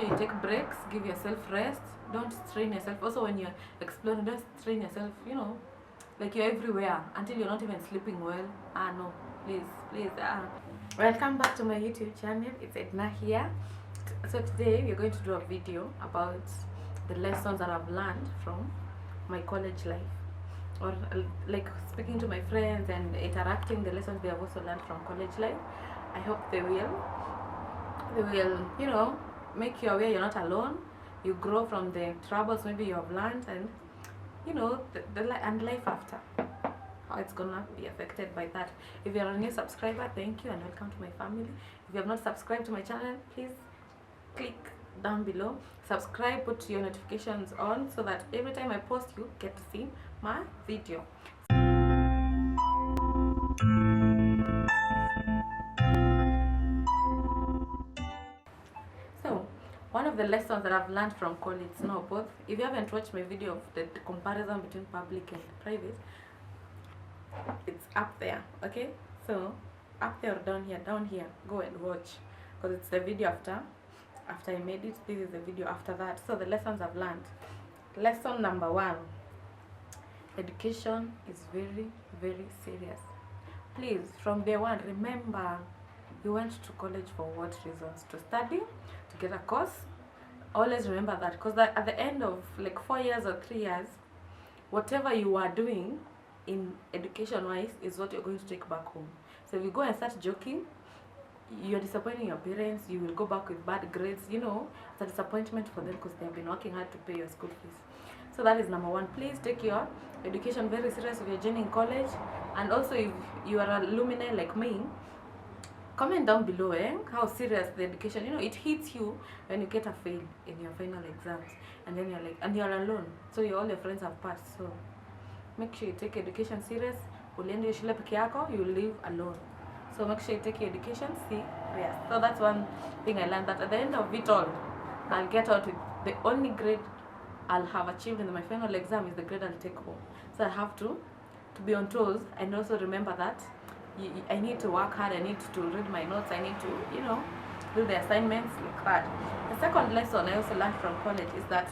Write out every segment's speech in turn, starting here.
You take breaks, give yourself rest, don't strain yourself. Also when you're exploring, don't strain yourself, like you're everywhere until you're not even sleeping well. No, please. Welcome back to my YouTube channel. It's Edna here. So today we're going to do a video about the lessons that I've learned from my college life, or like speaking to my friends and interacting the lessons they have also learned from college life. I hope they will, make you aware you're not alone. You grow from the troubles maybe you have learned, and and life after, how it's gonna be affected by that. If you're a new subscriber, thank you and welcome to my family. If you have not subscribed to my channel, please click down below, subscribe, put your notifications on so that every time I post you get to see my video. So one of the lessons that I've learned from college, both, if you haven't watched my video of the comparison between public and private, it's up there, okay? So up there or down here, go and watch, because it's the video after I made it. This is the video after that. So the lessons I've learned. Lesson number 1: education is very, very serious. Please, from day one, remember you went to college for what reasons? To study, to get a course. Always remember that, because at the end of like 4 years or 3 years, whatever you are doing in education wise is what you're going to take back home. So if you go and start joking, you're disappointing your parents. You will go back with bad grades. It's a disappointment for them because they've been working hard to pay your school fees. So that is number 1. Please take your education very serious if you're joining college. And also, if you are a alumni like me, comment down below how serious the education. It hits you when you get a fail in your final exams, and then you're alone. So all your friends have passed. So make sure you take education serious. Uliende shule peke yako, you live alone. So make sure you take your education serious. So that's one thing I learned, that at the end of it all, I'll get out with the only grade I'll have achieved in my final exam is the grade I'll take home. So I have to be on toes, and also remember that I need to work hard. I need to read my notes. I need to, do the assignments like that. The second lesson I also learned from college is that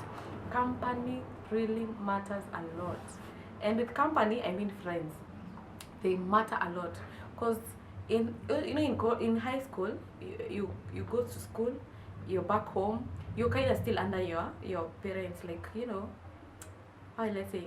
company really matters a lot. And with company, I mean friends. They matter a lot, because in high school, you go to school, you're back home, you're kind of still under your parents, like, let's say,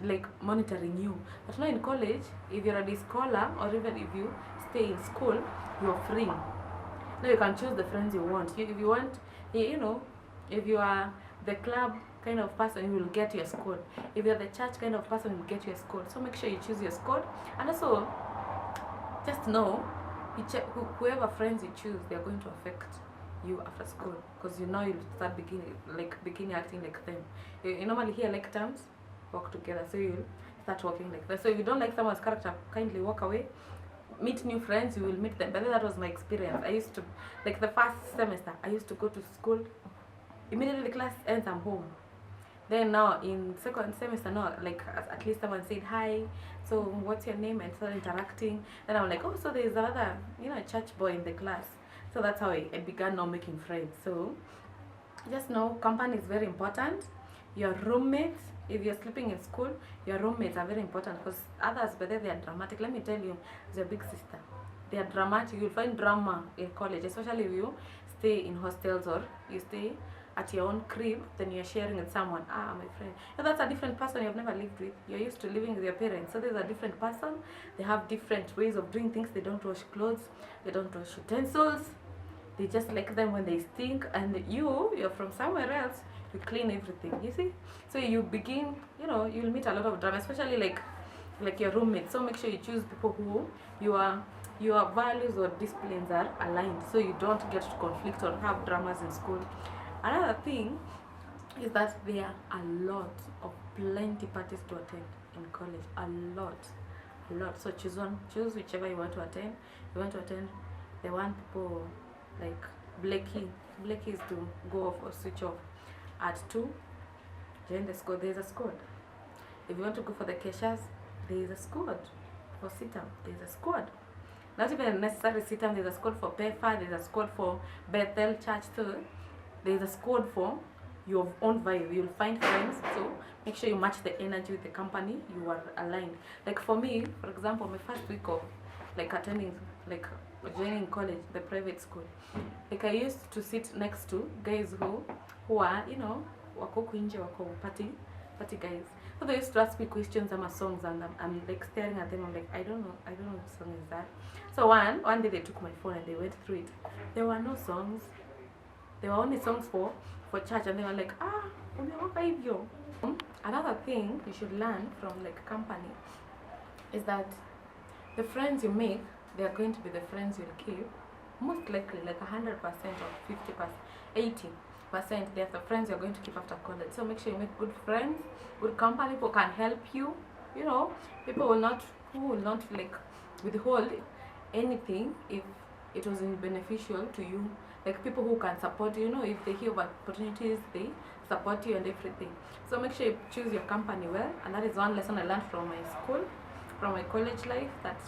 like monitoring you. But now in college, if you're a scholar, or even if you stay in school, you're free. Now you can choose the friends you want. If you want, if you are the club kind of person, you will get your school. If you're the church kind of person, you will get your school. So make sure you choose your school. And also, just know, whoever friends you choose, they're going to affect you after school, because you'll start beginning acting like them. You normally hear like terms work together, so you'll start working like that. So if you don't like someone's character, kindly walk away. Meet new friends, you will meet them. But that was my experience. I used to, like the first semester, I used to go to school, immediately the class ends, I'm home. Then now in second semester, now like at least someone said hi, so what's your name, and started interacting. Then I'm like, oh, so there's another church boy in the class. So that's how I began now making friends. So just know, company is very important. Your roommates, if you're sleeping in school, your roommates are very important, because others, but they are dramatic. Let me tell you, as your big sister, they are dramatic. You'll find drama in college, especially if you stay in hostels or you stay at your own crib, then you're sharing with someone. My friend, that's a different person you've never lived with. You're used to living with your parents, so there's a different person. They have different ways of doing things. They don't wash clothes, they don't wash utensils, they just like them when they stink. And you're from somewhere else, you clean everything, you see. So you begin, you'll meet a lot of drama, especially like your roommates. So make sure you choose people who your values or disciplines are aligned, so you don't get to conflict or have dramas in school. Another thing is that there are a lot of plenty parties to attend in college. A lot. So choose whichever you want to attend. You want to attend the one people like Blakey is to go off or switch off at 2. Join the squad. There's a squad. If you want to go for the Keshas, there is a squad. For sit-up, there's a squad. Not even necessary sit-up, there's a squad for PEFA, there's a squad for Bethel Church too. there's a squad for your own vibe. You'll find friends, so make sure you match the energy with the company you are aligned. Like for me, for example, my first week of like attending, like joining college, the private school, like I used to sit next to guys who are, you know, wako kuinje, wako party guys. So they used to ask me questions on my songs, and I'm like staring at them. I'm like, I don't know what song is that. So one day they took my phone and they went through it. There were no songs. There were only songs for church, and they were like, umewaka hivyo. Another thing you should learn from like company is that the friends you make, they are going to be the friends you'll keep. Most likely, like 100% or 50%, 80%, they are the friends you're going to keep after college. So make sure you make good friends, good company. People can help you. You know, people will not like withhold anything if it wasn't beneficial to you. Like people who can support you, you know, if they hear of opportunities, they support you and everything. So make sure you choose your company well, and that is one lesson I learned from my school, from my college life, that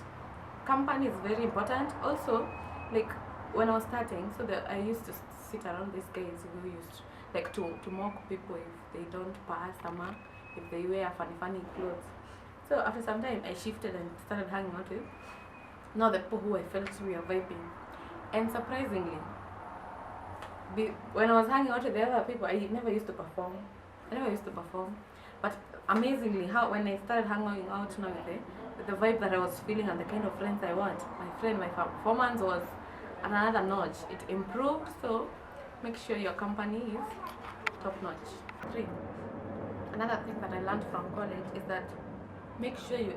company is very important. Also, like when I was starting, so that I used to sit around these guys who used like to mock people if they don't pass summer, if they wear funny clothes. So after some time I shifted and started hanging out with now the people who I felt we were vibing. And surprisingly, when I was hanging out with the other people, I never used to perform. But amazingly, how when I started hanging out now with the vibe that I was feeling and the kind of friends I want, my performance was at another notch. It improved. So make sure your company is top notch. 3. Another thing that I learned from college is that make sure you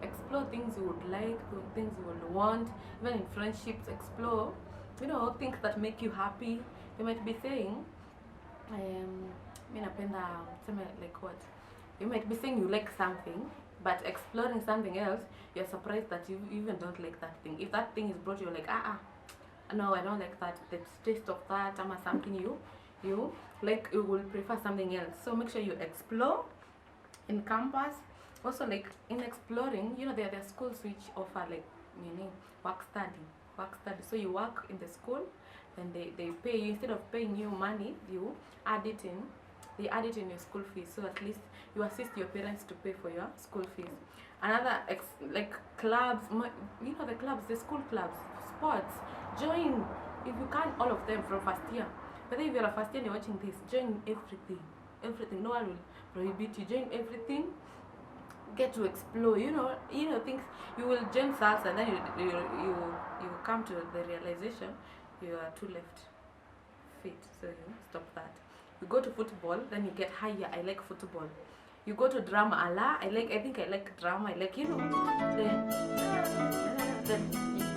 explore things you would like, things you would want. Even in friendships, explore, you know, things that make you happy. You might be saying, like what? You might be saying you like something, but exploring something else, you're surprised that you even don't like that thing. If that thing is brought, you're like, no, I don't like that. The taste of that, something you like, you will prefer something else. So make sure you explore in campus. Also, like in exploring, you know, there are schools which offer like work study. So you work in the school, and they pay you. Instead of paying you money, you add it in. They add it in your school fees, so at least you assist your parents to pay for your school fees. Another like clubs, you know, the clubs, the school clubs, sports. Join if you can, all of them from first year. But if you're a first year and you're watching this, join everything. No one will prohibit you. Join everything. Get to explore, you know things. You will join salsa, and then you come to the realization you are too left feet, so you stop that. You go to football, then you get higher. I like football. You go to drama, I think I like drama. I like, you know,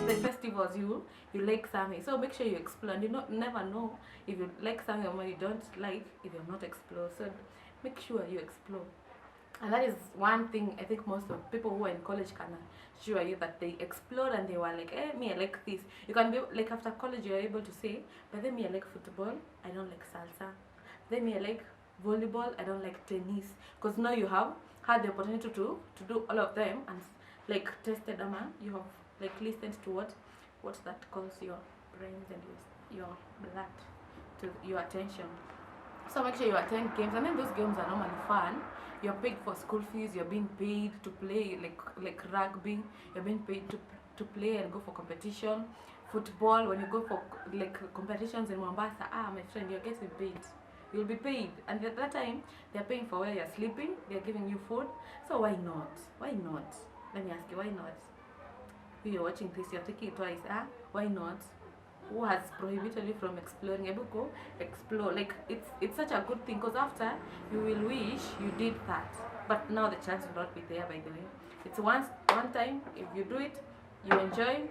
the festivals. You like something, so make sure you explore. And you never know if you like something or you don't like if you're not explore. So make sure you explore. And that is one thing I think most of people who are in college can assure you, that they explored and they were like, me, I like this. You can be like, after college, you're able to say, but then me, I like football, I don't like salsa. Then me, I like volleyball, I don't like tennis. Because now you have had the opportunity to do all of them, and like tested them, you have like listened to what that calls your brains and your blood to your attention. So make sure you attend games, and then those games are normally fun. You're paid for school fees. You're being paid to play like rugby. You're being paid to play and go for competition. Football, when you go for like competitions in Mombasa, my friend, you're getting paid. You'll be paid, and at that time they're paying for where you're sleeping. They're giving you food. So why not? Let me ask you, why not? If you're watching this, you're taking it twice. Why not? Who has prohibited you from exploring? Able go explore. Like it's such a good thing, because after you will wish you did that, but now the chance will not be there. By the way, it's one time. If you do it, you enjoy,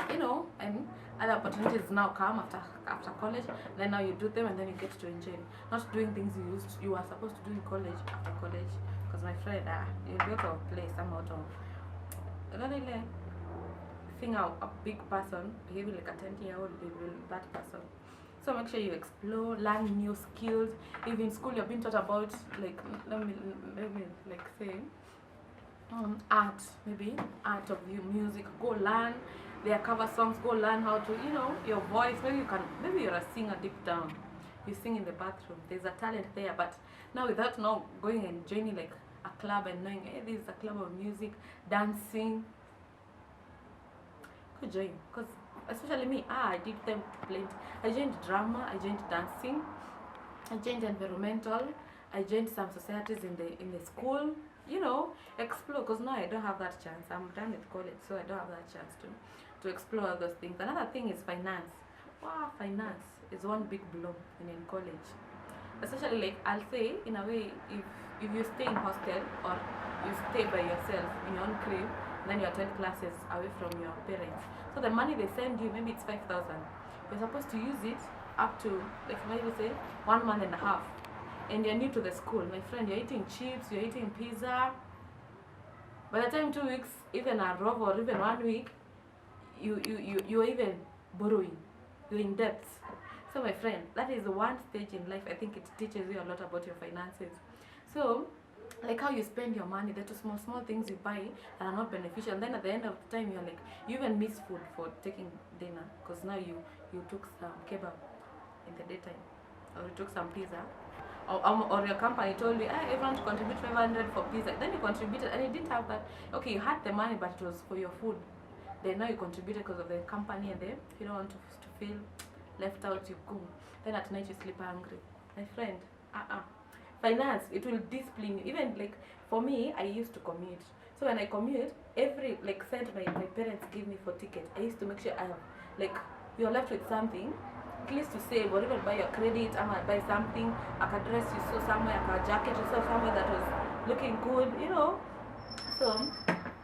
you know, and other opportunities now come after college. Then now you do them, and then you get to enjoy. Not doing things you were supposed to do in college after college. Because my friend, you'll be out of place. I'm out of. A big person behaving like a 10-year-old, that person. So make sure you explore, learn new skills. If in school you're being taught about like, let me say art, maybe art of music, go learn. their cover songs. Go learn how to, you know, your voice. Maybe you're a singer deep down. You sing in the bathroom. There's a talent there. But now without now going and joining like a club and knowing, hey, this is a club of music, dancing, could join. Because especially me, I did them plenty. I joined drama, I joined dancing, I joined environmental, I joined some societies in the school, you know, explore. Because now I don't have that chance. I'm done with college, so I don't have that chance to explore all those things. Another thing is finance. Wow, finance is one big blow in college. Especially, like, I'll say, in a way, if you stay in hostel or you stay by yourself in your own crib, then you attend classes away from your parents. So the money they send you, maybe it's 5,000. You're supposed to use it up to, like, maybe say 1 month and a half. And you're new to the school, my friend. You're eating chips, you're eating pizza. By the time 2 weeks, even a rob or even 1 week, you're even borrowing. You're in debt. So my friend, that is one stage in life. I think it teaches you a lot about your finances. So, like how you spend your money, the small things you buy that are not beneficial. And then at the end of the time, you're like, you even miss food for taking dinner because now you took some kebab in the daytime, or you took some pizza, or your company told you, everyone to contribute 500 for pizza. Then you contributed, and you didn't have that. Okay, you had the money, but it was for your food. Then now you contributed because of the company, and then you don't want to feel left out. You go. Then at night you sleep hungry, my friend. Finance, it will discipline you. Even like for me, I used to commute. So when I commute, every like cent my parents give me for ticket, I used to make sure I have, like, you're left with something, at least to save, or even buy your credit, I might buy something, like a dress you saw somewhere, like a jacket you saw somewhere that was looking good, you know. So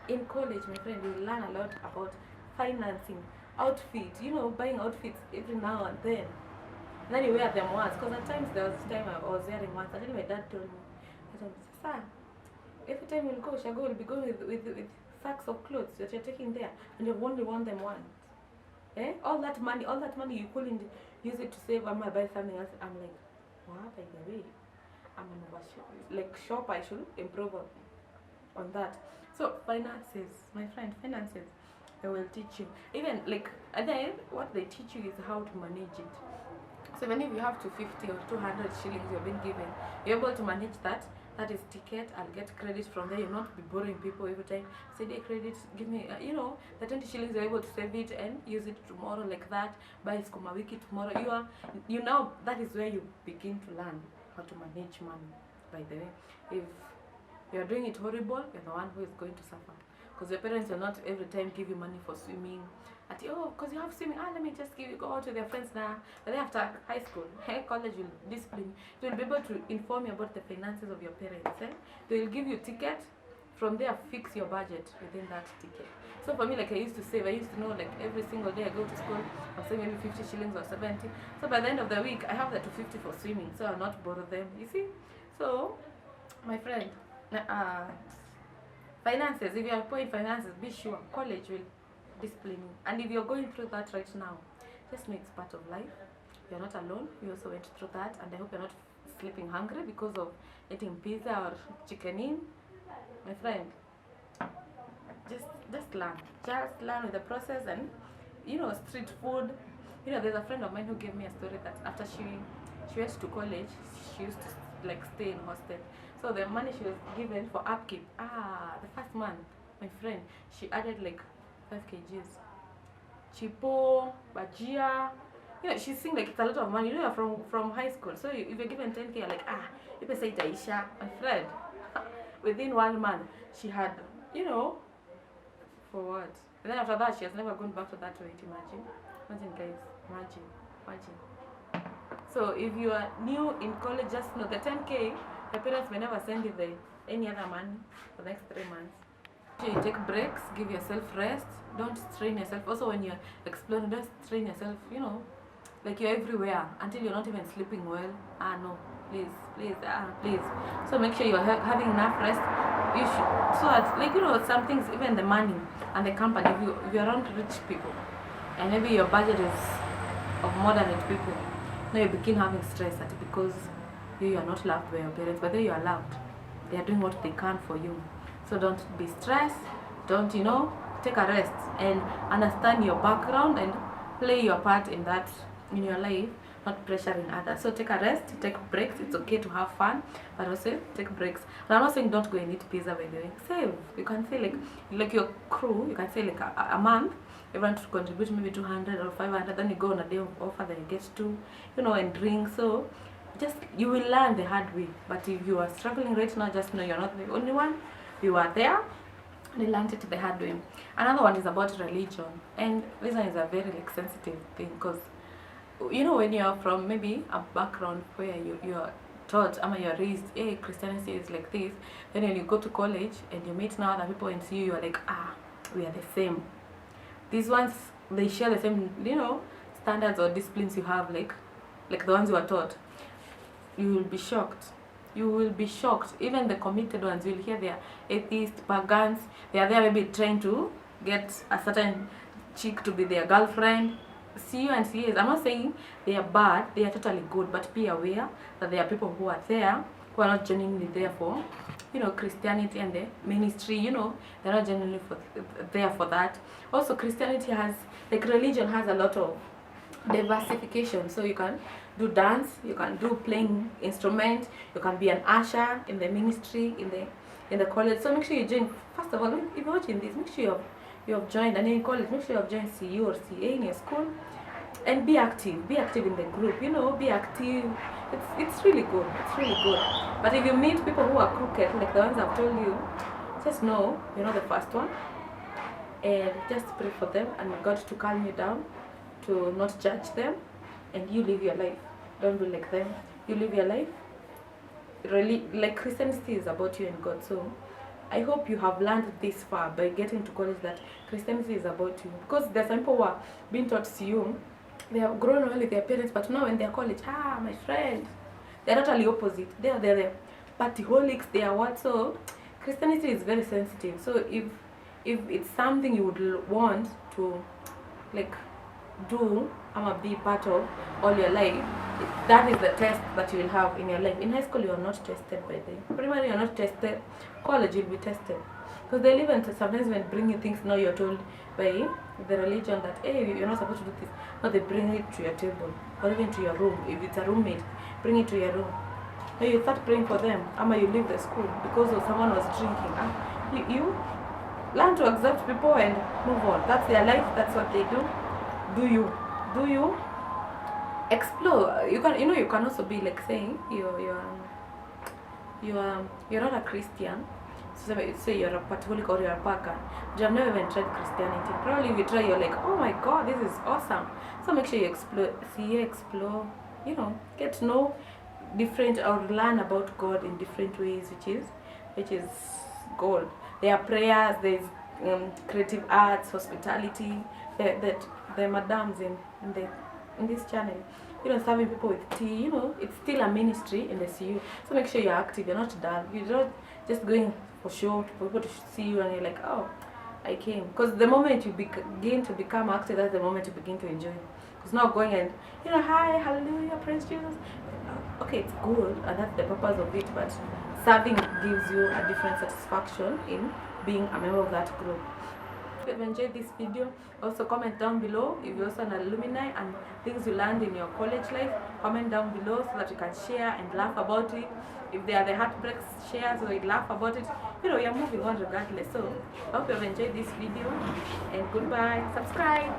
in college, my friend, you learn a lot about financing, outfit, you know, buying outfits every now and then. And then you wear them once, because at times there was this time I was wearing once, and then my dad told me, Sir, every time you'll go, Shago will be going with sacks of clothes that you're taking there, and you've only worn them once. All that money you couldn't use it to save. I might buy something else. I'm like, wow, by the way, I'm an shop. I should improve on that. So finances, my friend, finances, they will teach you. Even like at the end, what they teach you is how to manage it. So even if you have 250 or 200 shillings you're being given, you're able to manage that. That is ticket. I'll get credit from there. You'll not be borrowing people every time. Say, hey, credit, give me, you know, the 20 shillings you're able to save it and use it tomorrow like that. Buy skuma wiki tomorrow. You know, that is where you begin to learn how to manage money. By the way, if you're doing it horrible, you're the one who is going to suffer. Because your parents will not every time give you money for swimming. Because you have swimming, let me just go out with your friends now. But then after high school, college will discipline. They will be able to inform you about the finances of your parents. They will give you a ticket. From there, fix your budget within that ticket. So for me, like I used to save, I used to know like every single day I go to school, I'll save maybe 50 shillings or 70. So by the end of the week, I have the 250 for swimming. So I'll not borrow them, you see. So, my friend, finances, if you are poor in finances, be sure college will discipline you. And if you're going through that right now, just know it's part of life. You're not alone. You also went through that, and I hope you're not sleeping hungry because of eating pizza or chicken in. My friend, just learn with the process. And you know, street food, you know, there's a friend of mine who gave me a story that after she went to college, she used to like stay in hostel. So the money she was given for upkeep, the first month, my friend, she added like 5 kgs. Chipo, bajia. You know, she's saying like it's a lot of money. You know, you're from high school. So if you're given 10k, you're like, you can say Taisha, my friend. Within 1 month, she had, you know, for what? And then after that, she has never gone back to that weight. Imagine guys, imagine. So if you are new in college, just know the 10k, your parents may never send you any other money for the next 3 months. You take breaks, give yourself rest, don't strain yourself. Also when you're exploring, don't strain yourself, you know, like you're everywhere until you're not even sleeping well. No, please. So make sure you're having enough rest. You should, so that, like, you know, some things, even the money and the company, if you're around rich people and maybe your budget is of more than 8 people, now you begin having stress because you are not loved by your parents, but they you are loved. They are doing what they can for you. So don't be stressed. Don't, you know, take a rest and understand your background and play your part in that, in your life, not pressuring others. So take a rest, take breaks. It's okay to have fun, but also take breaks. And I'm not saying don't go and eat pizza, by the way. Save. You can say like your crew, you can say like a month, everyone to contribute maybe 200 or 500, then you go on a day of offer, then you get to, you know, and drink. So just, you will learn the hard way. But if you are struggling right now, just know you're not the only one. You are there. They learned it the hard way. Another one is about religion, and this one is a very like sensitive thing, because you know, when you're from maybe a background where you're taught, you're raised, hey, Christianity is like this, then when you go to college and you meet now other people and see you are like, we are the same. These ones, they share the same, you know, standards or disciplines you have, like the ones you are taught. You will be shocked. You will be shocked. Even the committed ones, you'll hear they are atheists, pagans. They are there maybe trying to get a certain chick to be their girlfriend. See you and see yes. I'm not saying they are bad. They are totally good. But be aware that there are people who are there, who are not genuinely there for, you know, Christianity and the ministry. You know, they're not genuinely there for that. Also, Christianity has, like religion has a lot of diversification. So you can do dance, you can do playing instrument, you can be an usher in the ministry, in the college. So make sure you join. First of all, if you're watching this, make sure you have joined, and in college, make sure you have joined CU or CA in your school, and be active in the group, you know, be active. It's really good. It's really good. But if you meet people who are crooked, like the ones I've told you, just know you're not the first one, and just pray for them and God to calm you down, to not judge them, and you live your life. Don't be like them. You live your life. Really, like Christianity is about you and God. So I hope you have learned this far by getting to college that Christianity is about you. Because there's some people who are being taught CU, they have grown well with their parents, but now when they're college, my friend, they're totally opposite. They're the partyholics, they are what? So Christianity is very sensitive. So if it's something you would want to like do, be part of all your life, that is the test that you will have in your life. In high school, you are not tested by them. Primary, you are not tested. College, you'll be tested. Because they'll even sometimes when bring you things, now you're told by the religion that, hey, you're not supposed to do this. Now they bring it to your table, or even to your room. If it's a roommate, bring it to your room. Now you start praying for them, you leave the school because of someone was drinking. You learn to accept people and move on. That's their life, that's what they do. Do you explore? You can also be like saying you're not a Christian, so say you're a Catholic or you're a pagan, but you've never even tried Christianity. Probably if you try, you're like, oh my God, this is awesome. So make sure you explore, you know, get to know different or learn about God in different ways, which is gold. There are prayers, there's creative arts, hospitality, the madams in this channel, you know, serving people with tea, you know, it's still a ministry in the CU. So make sure you're active, you're not dull, you're not just going for show, for people to see you and you're like, oh, I came. Because the moment you begin to become active, that's the moment you begin to enjoy. It's not going and, you know, hi, hallelujah, praise Jesus. Okay, it's good, and that's the purpose of it, but serving gives you a different satisfaction in being a member of that group. If you've enjoyed this video, also comment down below. If you're also an alumni and things you learned in your college life, comment down below so that you can share and laugh about it. If they are the heartbreaks, share so we laugh about it. You know, you're moving on regardless. So I hope you've enjoyed this video, and goodbye. Subscribe.